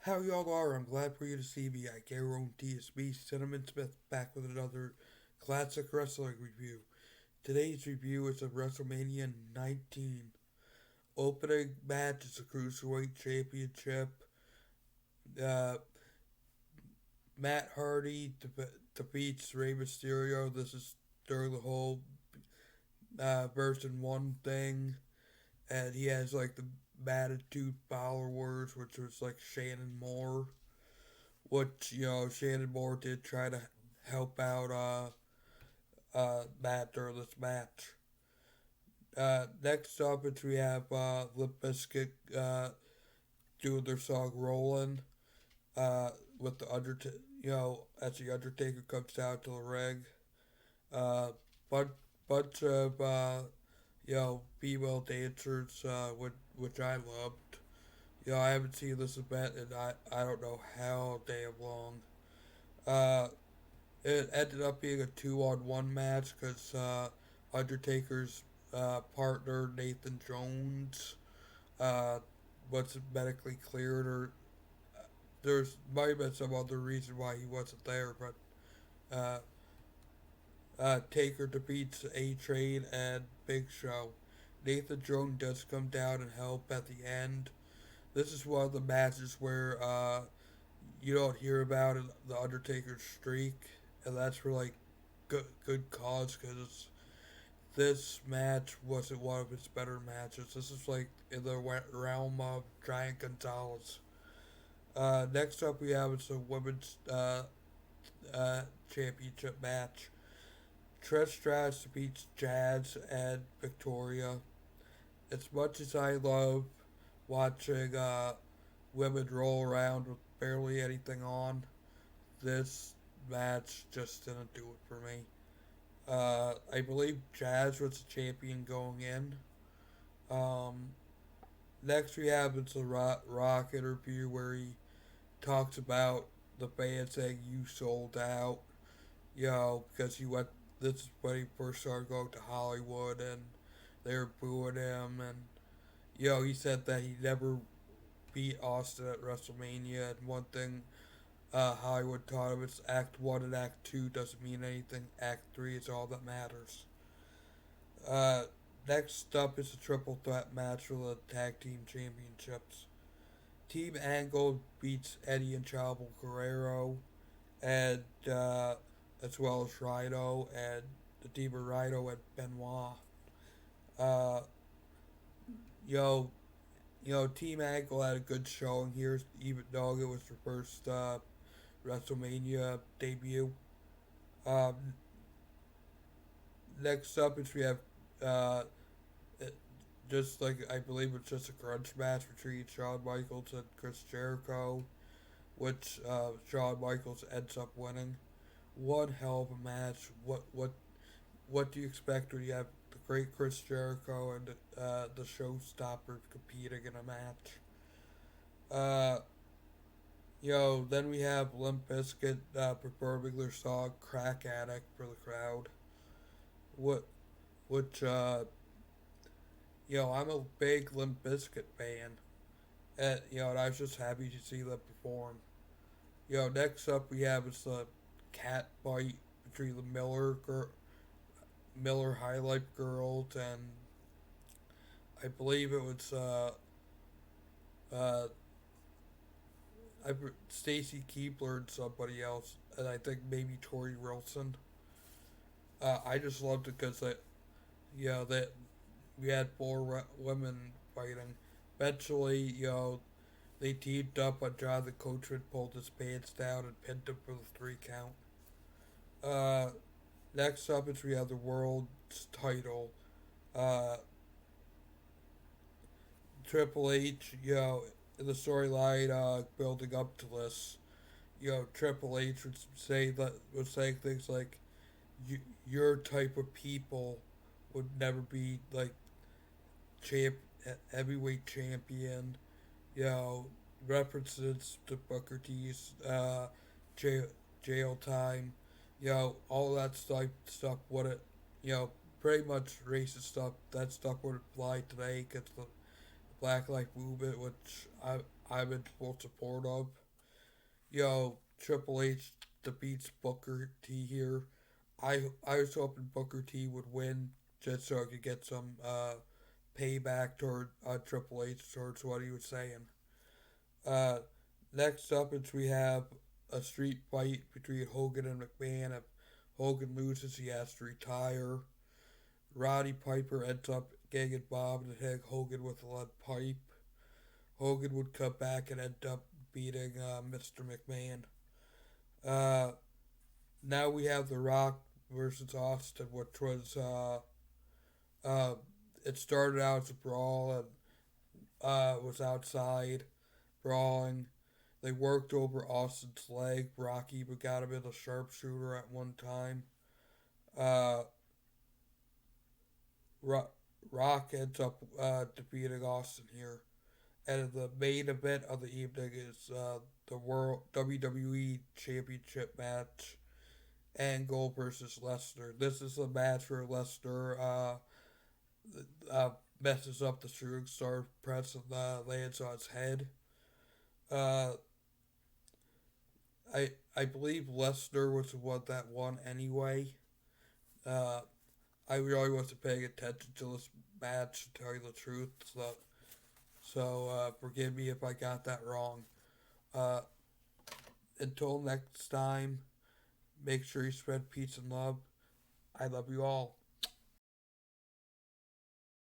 How y'all are? I'm glad for you to see me. I guarantee it's me, Cinnamon Smith, back with another classic wrestling review. Today's review is of WrestleMania 19. Opening match is the Cruiserweight Championship. Uh, Matt Hardy defeats Rey Mysterio. This is during the whole version 1 thing. And he has like the Attitude followers, which was like Shannon Moore. Which Shannon Moore did try to help out Matt during this match. Next up, we have Limp Bizkit doing their song "Rollin'" with the Undertaker. As the Undertaker comes down to the ring, uh, bunch bunch of female dancers, which I loved. I haven't seen this event in I don't know how damn long. Uh, It ended up being a 2-on-1 match because Undertaker's partner Nathan Jones uh, wasn't medically cleared, or there's might have been some other reason why he wasn't there. But Taker defeats A Train and Big Show. Nathan Jones does come down and help at the end. This is one of the matches where you don't hear about in the Undertaker's streak, and that's for like good cause because this match wasn't one of his better matches. This is like in the realm of Giant Gonzalez. Next up, we have it's a women's championship match. Trish Stratus beats Jazz and Victoria. As much as I love watching women roll around with barely anything on, this match just didn't do it for me. I believe Jazz was the champion going in. Um, Next, we have it's a rock interview where he talks about the band saying you sold out, because he went. This is when he first started going to Hollywood, and they were booing him, and he said that he never beat Austin at WrestleMania, and one thing Hollywood taught him is Act 1 and Act 2 doesn't mean anything. Act 3 is all that matters. Uh, Next up is a triple threat match for the tag team championships. Team Angle beats Eddie and Chavo Guerrero, and as well as Rhino and the team of Rhino and Benoit. Uh, you know, Team Angle had a good showing here, even though it was their first WrestleMania debut. Um, Next up is we have uh, just like I believe it's just a grudge match between Shawn Michaels and Chris Jericho, which Shawn Michaels ends up winning. One hell of a match. What do you expect when you have the great Chris Jericho and the showstopper competing in a match? Uh, then we have Limp Bizkit performing their song "Crack Addict" for the crowd. What, which I'm a big Limp Bizkit fan, and and I was just happy to see them perform. Next up we have is the cat fight between the Miller High Life girls and I believe it was uh, Stacy Keebler and somebody else, and I think maybe Tori Wilson. I just loved it because that we had four women fighting. Eventually, they teamed up on Jonathan Coachman, pulled his pants down, and pinned him for the 3 count. Uh, Next up is we have the world's title. Uh, Triple H, in the storyline building up to this, Triple H would say things like, your type of people would never be like champ heavyweight champion. You know, references to Booker T's jail, jail time. All that stuff would it pretty much racist stuff. That stuff would apply today because the Black Lives Movement, which I'm in full support of. Yo, Triple H defeats Booker T here. I was hoping Booker T would win just so I could get some payback toward Triple H towards what he was saying. Uh, Next up is we have a street fight between Hogan and McMahon. If Hogan loses, he has to retire. Roddy Piper ends up getting involved and hitting Hogan with a lead pipe. Hogan would come back and end up beating Mr. McMahon. Uh, Now we have The Rock versus Austin, which was uh, it started out as a brawl and was outside brawling. They worked over Austin's leg. Rock even got him in a sharpshooter at one time. Uh, Ro- Rock ends up defeating Austin here. And the main event of the evening is the World WWE Championship match, Angle versus Lesner. This is a match where Lesnar messes up the shooting star press and lands on his head. Uh, I believe Lesnar was the one that won anyway. Uh, I really wasn't paying attention to this match, to tell you the truth. So forgive me if I got that wrong. Uh, until next time, make sure you spread peace and love. I love you all.